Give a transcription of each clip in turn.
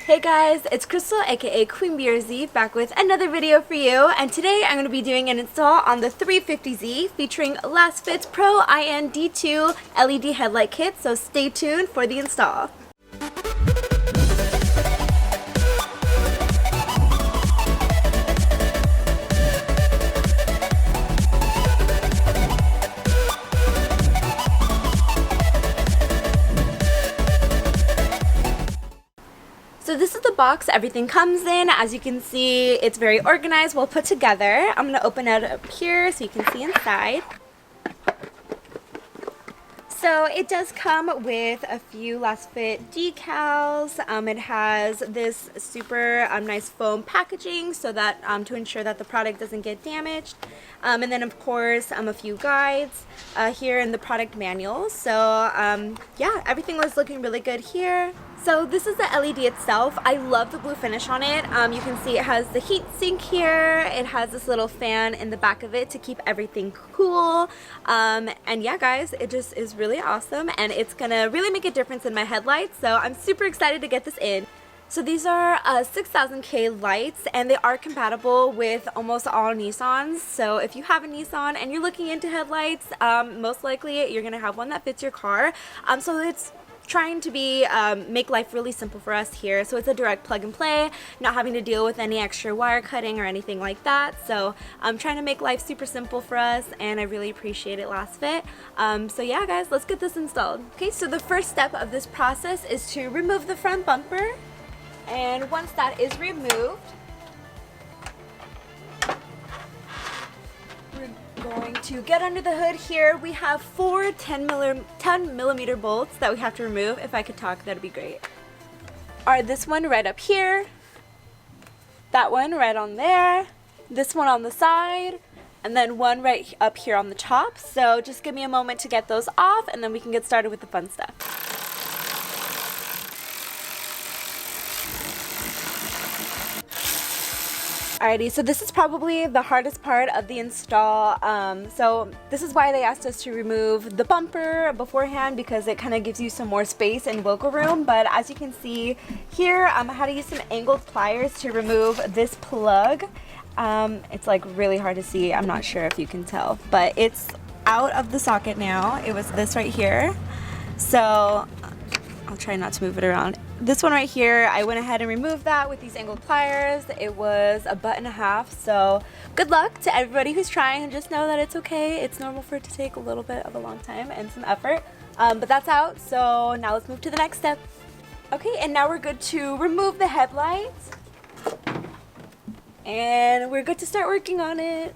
Hey guys, it's Crystal aka Queen BRZ back with another video for you, and today I'm going to be doing an install on the 350Z featuring LASFIT PRO LED D2S LED headlight kit, so stay tuned for the install. So this is the box everything comes in. As you can see, it's very organized, well put together. I'm going to open it up here so you can see inside. So it does come with a few LASFIT decals. It has this super nice foam packaging so that to ensure that the product doesn't get damaged. And then of course a few guides here in the product manual. So yeah, everything was looking really good here. So this is the LED itself. I love the blue finish on it. You can see it has the heat sink here. It has this little fan in the back of it to keep everything cool. And yeah guys, it just is really awesome and it's gonna really make a difference in my headlights. So I'm super excited to get this in. So these are 6000K lights and they are compatible with almost all Nissans. So if you have a Nissan and you're looking into headlights, most likely you're gonna have one that fits your car. So it's trying to be make life really simple for us here. So it's a direct plug and play, not having to deal with any extra wire cutting or anything like that. So I'm trying to make life super simple for us and I really appreciate it, LASFIT. So yeah guys, let's get this installed. Okay, so the first step of this process is to remove the front bumper, and once that is removed, going to get under the hood here. We have four 10 millimeter bolts that we have to remove. If I could talk, that'd be great. Alright, this one right up here, that one right on there, this one on the side, and then one right up here on the top. So just give me a moment to get those off and then we can get started with the fun stuff. Alrighty, so this is probably the hardest part of the install. So this is why they asked us to remove the bumper beforehand, because it kind of gives you some more space and wiggle room. But as you can see here, I had to use some angled pliers to remove this plug. It's like really hard to see. I'm not sure if you can tell, but it's out of the socket now. It was this right here. So I'll try not to move it around. This one right here, I went ahead and removed that with these angled pliers. It was a butt and a half, so good luck to everybody who's trying, and just know that it's okay. It's normal for it to take a little bit of a long time and some effort, but that's out. So now let's move to the next step. Okay, and now we're good to remove the headlights, and we're good to start working on it.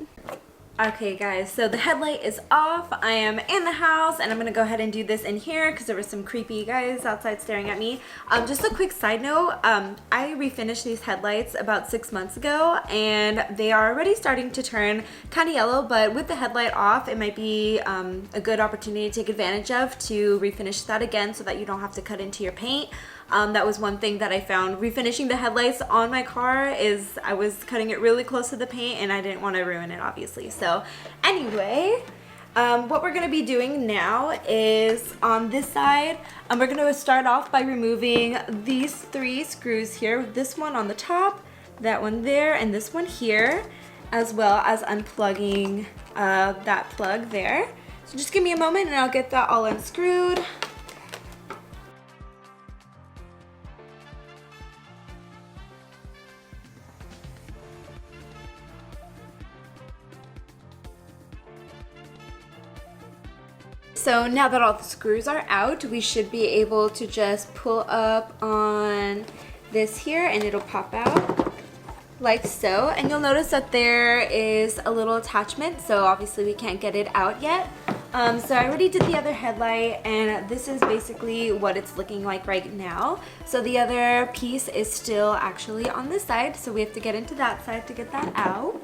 Okay guys, so the headlight is off. I am in the house and I'm gonna go ahead and do this in here because there were some creepy guys outside staring at me. Just a quick side note, I refinished these headlights about 6 months ago and they are already starting to turn kind of yellow, but with the headlight off it might be a good opportunity to take advantage of to refinish that again so that you don't have to cut into your paint. That was one thing that I found refinishing the headlights on my car is I was cutting it really close to the paint and I didn't want to ruin it, obviously. So anyway, what we're going to be doing now is on this side, we're going to start off by removing these 3 screws here. This one on the top, that one there, and this one here, as well as unplugging that plug there. So just give me a moment and I'll get that all unscrewed. So now that all the screws are out, we should be able to just pull up on this here and it'll pop out like so. And you'll notice that there is a little attachment, so obviously we can't get it out yet. So I already did the other headlight and this is basically what it's looking like right now. So the other piece is still actually on this side, so we have to get into that side to get that out.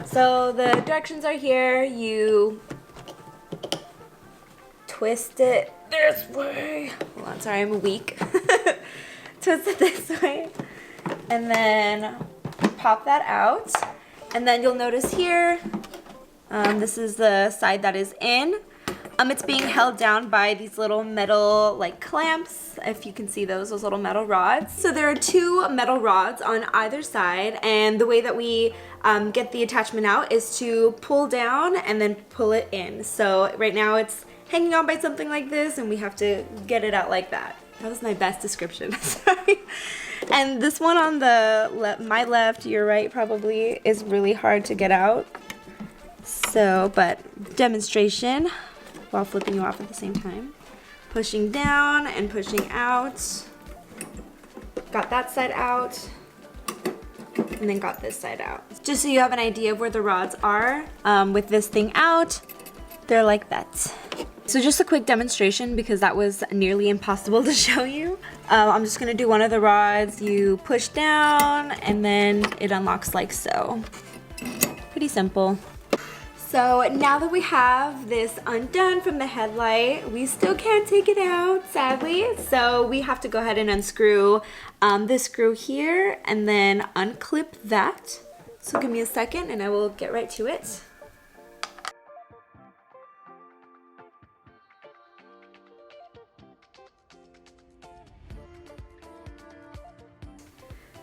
So the directions are here. You twist it this way. Hold on, sorry, I'm weak. Twist it this way. And then pop that out. And then you'll notice here, this is the side that is in. It's being held down by these little metal like clamps, if you can see those little metal rods. So there are 2 metal rods on either side, and the way that we get the attachment out is to pull down and then pull it in. So right now it's hanging on by something like this, and we have to get it out like that. That was my best description. Sorry. And this one on the my left, your right probably, is really hard to get out. So, but demonstration while flipping you off at the same time. Pushing down and pushing out. Got that side out. And then got this side out. Just so you have an idea of where the rods are, with this thing out, they're like that. So just a quick demonstration because that was nearly impossible to show you. I'm just gonna do one of the rods. You push down and then it unlocks like so. Pretty simple. So now that we have this undone from the headlight, we still can't take it out, sadly. So we have to go ahead and unscrew this screw here and then unclip that. So give me a second and I will get right to it.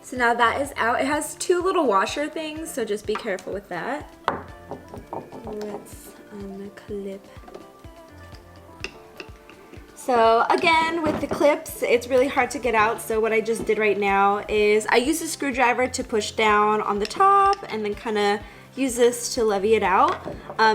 So now that is out. It has 2 little washer things, so just be careful with that. Let's unclip. So again, with the clips, it's really hard to get out. So what I just did right now is I use a screwdriver to push down on the top and then kind of use this to levy it out.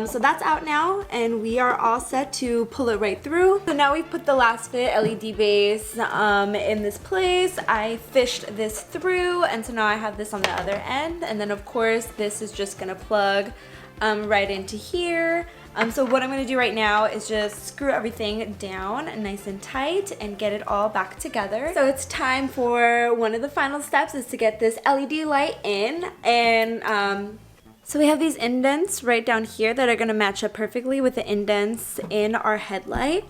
So that's out now and we are all set to pull it right through. So now we've put the LASFIT LED base in this place. I fished this through and so now I have this on the other end, and then of course this is just gonna plug right into here. So what I'm gonna do right now is just screw everything down nice and tight and get it all back together. So it's time for one of the final steps, is to get this LED light in, and so we have these indents right down here that are gonna match up perfectly with the indents in our headlight.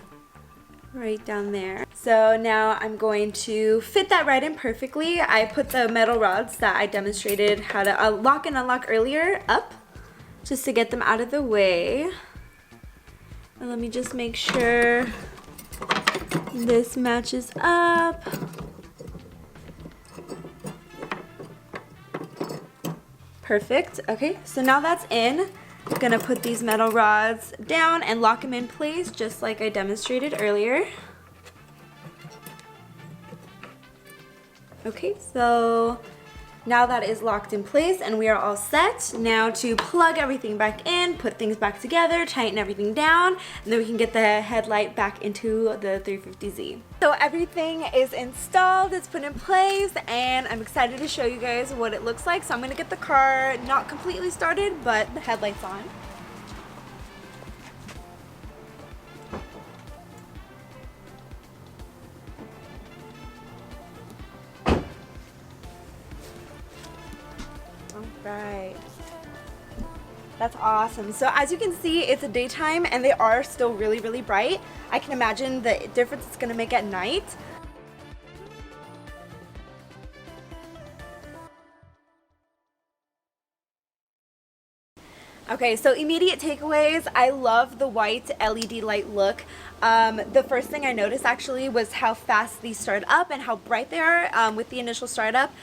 Right down there. So now I'm going to fit that right in perfectly. I put the metal rods that I demonstrated how to lock and unlock earlier up, just to get them out of the way. And let me just make sure this matches up. Perfect. Okay, so now that's in. I'm gonna put these metal rods down and lock them in place just like I demonstrated earlier. Okay, so now that is locked in place and we are all set. Now to plug everything back in, put things back together, tighten everything down, and then we can get the headlight back into the 350Z. So everything is installed, it's put in place, and I'm excited to show you guys what it looks like. So I'm gonna get the car not completely started, but the headlight's on. Right. That's awesome. So as you can see, it's a daytime and they are still really, really bright. I can imagine the difference it's gonna make at night. Okay, so immediate takeaways. I love the white LED light look. The first thing I noticed actually was how fast these start up and how bright they are with the initial startup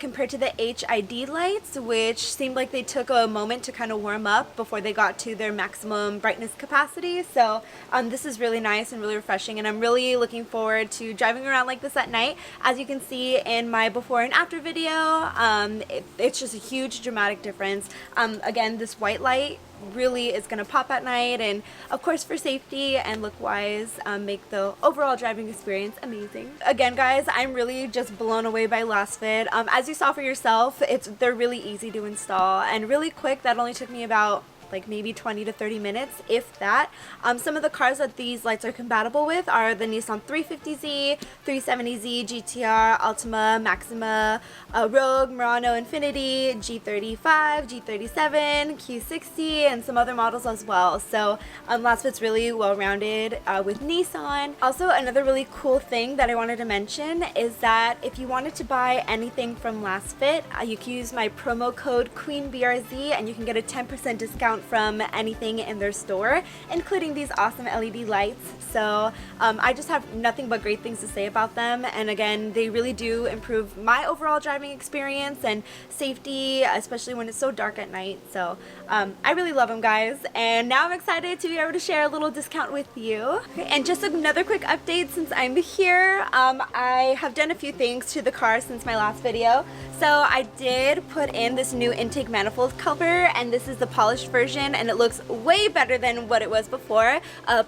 compared to the HID lights, which seemed like they took a moment to kind of warm up before they got to their maximum brightness capacity. So this is really nice and really refreshing, and I'm really looking forward to driving around like this at night. As you can see in my before and after video, it's just a huge dramatic difference. Again, this white light really is going to pop at night, and of course for safety and look wise, make the overall driving experience amazing. Again guys, I'm really just blown away by LASFIT. As you saw for yourself, they're really easy to install and really quick. That only took me about like maybe 20 to 30 minutes, if that. Some of the cars that these lights are compatible with are the Nissan 350Z, 370Z, GTR, Altima, Maxima, Rogue, Murano Infinity, G35, G37, Q60, and some other models as well. So LASFIT's really well-rounded with Nissan. Also, another really cool thing that I wanted to mention is that if you wanted to buy anything from LASFIT, you can use my promo code QueenBRZ and you can get a 10% discount discount from anything in their store, including these awesome LED lights. So I just have nothing but great things to say about them, and again, they really do improve my overall driving experience and safety, especially when it's so dark at night. So I really love them, guys, and now I'm excited to be able to share a little discount with you. Okay, and just another quick update since I'm here. I have done a few things to the car since my last video. So I did put in this new intake manifold cover, and this is the polished version, and it looks way better than what it was before.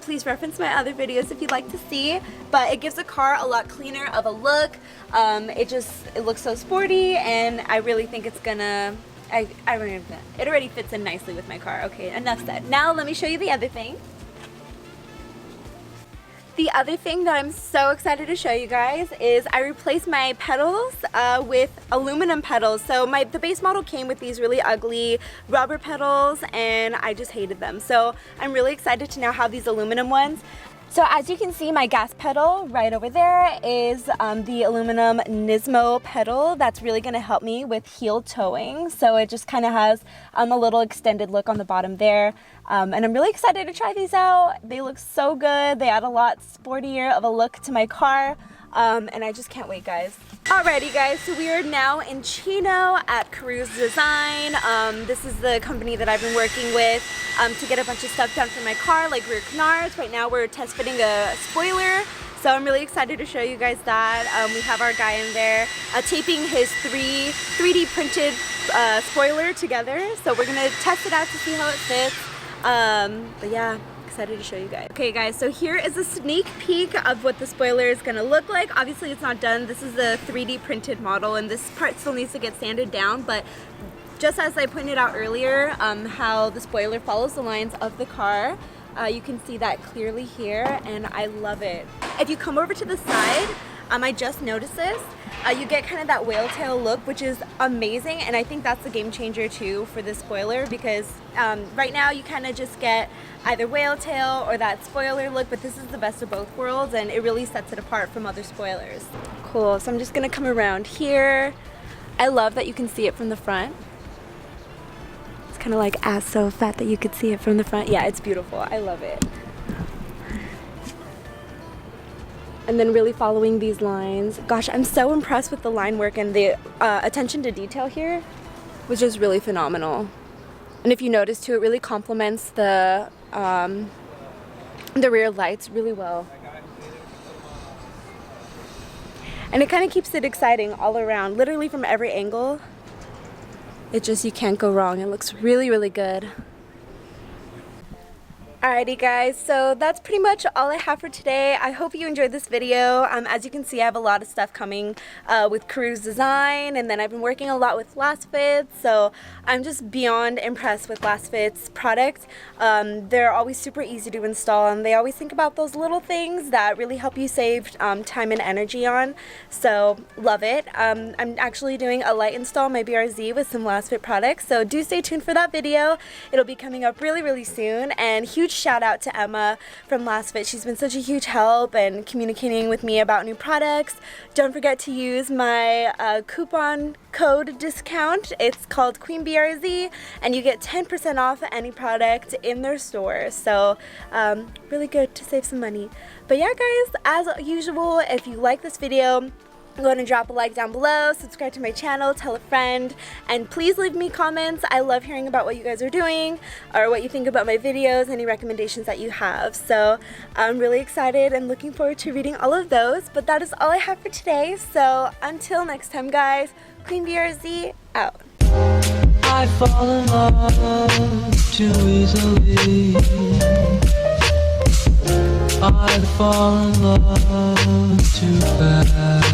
Please reference my other videos if you'd like to see, but it gives the car a lot cleaner of a look. It looks so sporty, and I really think it's gonna, it already fits in nicely with my car. Okay, enough said. Now let me show you the other thing. The other thing that I'm so excited to show you guys is I replaced my pedals with aluminum pedals. So the base model came with these really ugly rubber pedals, and I just hated them. So I'm really excited to now have these aluminum ones. So as you can see, my gas pedal right over there is the aluminum Nismo pedal that's really going to help me with heel towing. So it just kind of has a little extended look on the bottom there. And I'm really excited to try these out. They look so good. They add a lot sportier of a look to my car. And I just can't wait, guys. Alrighty, guys, so we are now in Chino at Cruise Design. This is the company that I've been working with to get a bunch of stuff done for my car, like rear canards. Right now we're test fitting a spoiler, so I'm really excited to show you guys that. We have our guy in there taping his 3D printed spoiler together, so we're gonna test it out to see how it fits. But yeah, excited to show you guys. Okay, guys, so here is a sneak peek of what the spoiler is gonna look like. Obviously it's not done. This is a 3D printed model, and this part still needs to get sanded down, but just as I pointed out earlier, how the spoiler follows the lines of the car, you can see that clearly here, and I love it. If you come over to the side, I just noticed this. You get kind of that whale tail look, which is amazing, and I think that's the game changer too for this spoiler, because right now you kind of just get either whale tail or that spoiler look, but this is the best of both worlds, and it really sets it apart from other spoilers. Cool, so I'm just gonna come around here. I love that you can see it from the front. It's kind of like ass so fat that you could see it from the front. Yeah, it's beautiful. I love it. And then really following these lines. Gosh, I'm so impressed with the line work, and the attention to detail here was just really phenomenal. And if you notice too, it really complements the rear lights really well. And it kind of keeps it exciting all around, literally from every angle. It just, you can't go wrong. It looks really, really good. Alrighty, guys, so that's pretty much all I have for today. I hope you enjoyed this video. As you can see, I have a lot of stuff coming with Cruise Design, and then I've been working a lot with LASFIT, so I'm just beyond impressed with LASFIT's products. They're always super easy to install, and they always think about those little things that really help you save time and energy on, so love it. I'm actually doing a light install my BRZ with some LASFIT products, so do stay tuned for that video. It'll be coming up really, really soon, and huge shout out to Emma from LASFIT. She's been such a huge help and communicating with me about new products. Don't forget to use my coupon code discount. It's called QueenBRZ, and you get 10% off any product in their store. So really good to save some money. But yeah, guys, as usual, if you like this video, go ahead and drop a like down below, subscribe to my channel, tell a friend, and please leave me comments. I love hearing about what you guys are doing or what you think about my videos, any recommendations that you have. So I'm really excited and looking forward to reading all of those, but that is all I have for today. So until next time, guys, QueenBRZ out. I fall in love too easily. I fall in love too fast.